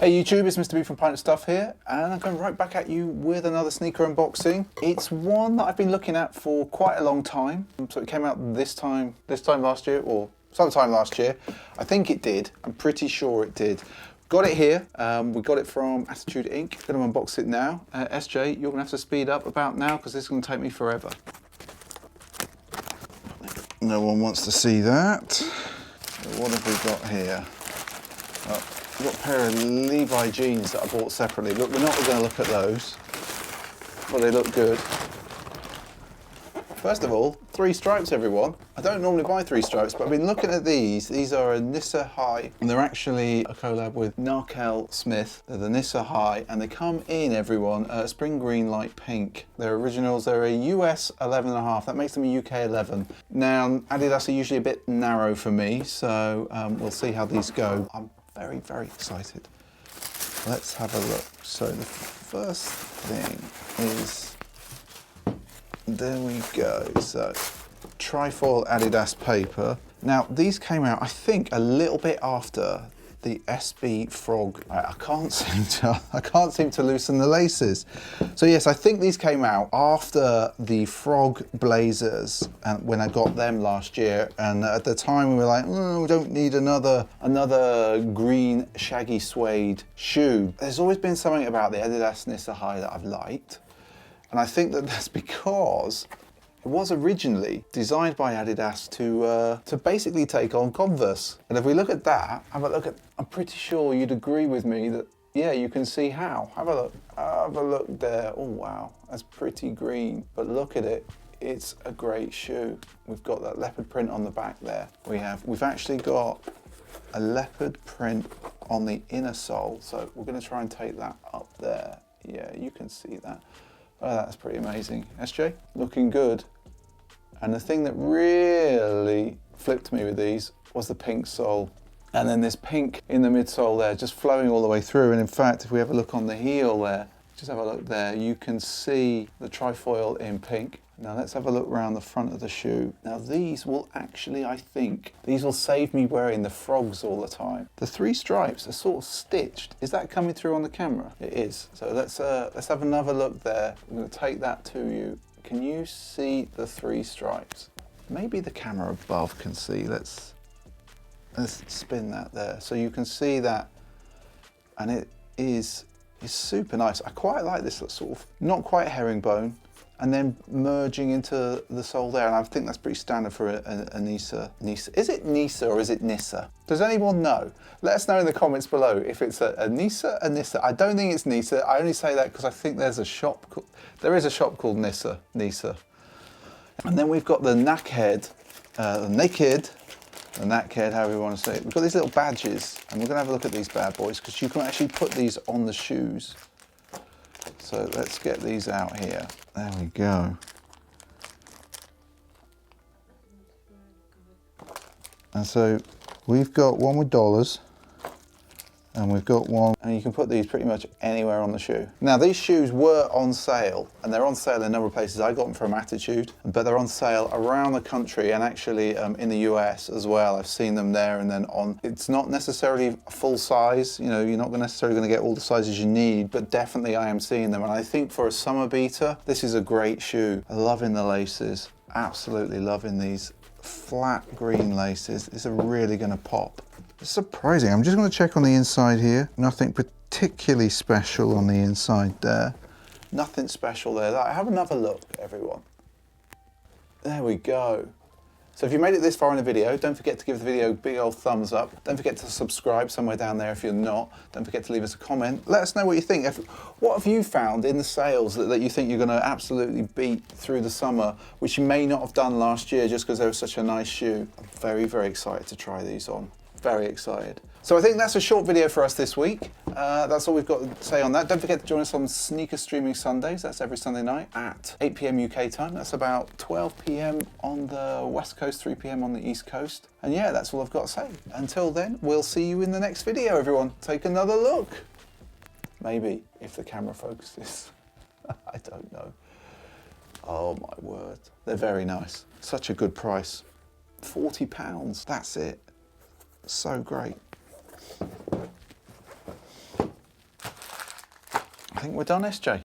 Hey YouTube, it's Mr. B from Pint of Stuff here, and I'm going right back at you with another sneaker unboxing. It's one that I've been looking at for quite a long time. So it came out this time last year, or sometime last year. I think it did. I'm pretty sure it did. Got it here. We got it from Attitude Inc. Going to unbox it now. SJ, you're going to have to speed up about now because this is going to take me forever. No one wants to see that. So what have we got here? Oh, we've got a pair of Levi jeans that I bought separately. Look, we're not going to look at those, but they look good. First of all, 3 stripes, everyone. I don't normally buy 3 stripes, but I've been looking at these. These are a Nizza Hi, and they're actually a collab with Na-Kel Smith. They're the Nizza Hi, and they come in, everyone, spring green, light pink. They're originals. They're a US 11.5. That makes them a UK 11. Now, Adidas are usually a bit narrow for me, so we'll see how these go. I'm very, very excited. Let's have a look. So the first thing is, there we go. So trifoil Adidas paper. Now these came out, I think, a little bit after the SB Frog. I can't seem to loosen the laces. So yes, I think these came out after the Frog Blazers, and when I got them last year. And at the time we were like, we don't need another green shaggy suede shoe. There's always been something about the Adidas Nizza Hi that I've liked. And I think that that's because it was originally designed by Adidas to basically take on Converse. And if we look at that, have a look at, I'm pretty sure you'd agree with me that, yeah, you can see how. Have a look there. Oh, wow, that's pretty green. But look at it, it's a great shoe. We've got that leopard print on the back there. We've actually got a leopard print on the inner sole. So we're gonna try and take that up there. Yeah, you can see that. Oh, that's pretty amazing. SJ, looking good. And the thing that really flipped me with these was the pink sole. And then this pink in the midsole there, just flowing all the way through. And in fact, if we have a look on the heel there, just have a look there, you can see the trifoil in pink. Now let's have a look around the front of the shoe. Now these will actually, I think, these will save me wearing the frogs all the time. The 3 stripes are sort of stitched. Is that coming through on the camera? It is. So let's have another look there. I'm going to take that to you. Can you see the 3 stripes? Maybe the camera above can see. Let's spin that there. So you can see that, and it's super nice. I quite like this sort of, not quite herringbone, and then merging into the sole there. And I think that's pretty standard for a Nizza. Is it Nizza or is it Nizza? Does anyone know? Let us know in the comments below if it's a Nizza, a Nizza. I don't think it's Nizza. I only say that because I think there is a shop called Nizza. And then we've got the NAKHEAD, the NAKHEAD, however you want to say it. We've got these little badges, and we're going to have a look at these bad boys because you can actually put these on the shoes. So let's get these out here. There we go. And so we've got one with dollars, and we've got one, and you can put these pretty much anywhere on the shoe. Now these shoes were on sale, and they're on sale in a number of places. I got them from Attitude, but they're on sale around the country and actually in the US as well. I've seen them there and then on. It's not necessarily full size, you know, you're not necessarily going to get all the sizes you need, but definitely I am seeing them. And I think for a summer beater, this is a great shoe. Loving the laces, absolutely loving these flat green laces. These are really going to pop. It's surprising. I'm just going to check on the inside here. Nothing particularly special on the inside there. Nothing special there. Have another look, everyone. There we go. So if you made it this far in the video, don't forget to give the video a big old thumbs up. Don't forget to subscribe somewhere down there if you're not. Don't forget to leave us a comment. Let us know what you think. What have you found in the sales that you think you're going to absolutely beat through the summer, which you may not have done last year just because they were such a nice shoe? I'm very, very excited to try these on. Very excited. So I think that's a short video for us this week. That's all we've got to say on that. Don't forget to join us on Sneaker Streaming Sundays. That's every Sunday night at 8 PM UK time. That's about 12 PM on the West Coast, 3 PM on the East Coast. And yeah, that's all I've got to say. Until then, we'll see you in the next video, everyone. Take another look. Maybe, if the camera focuses. I don't know. Oh my word. They're very nice. Such a good price. £40. That's it. So great. think we're done, SJ.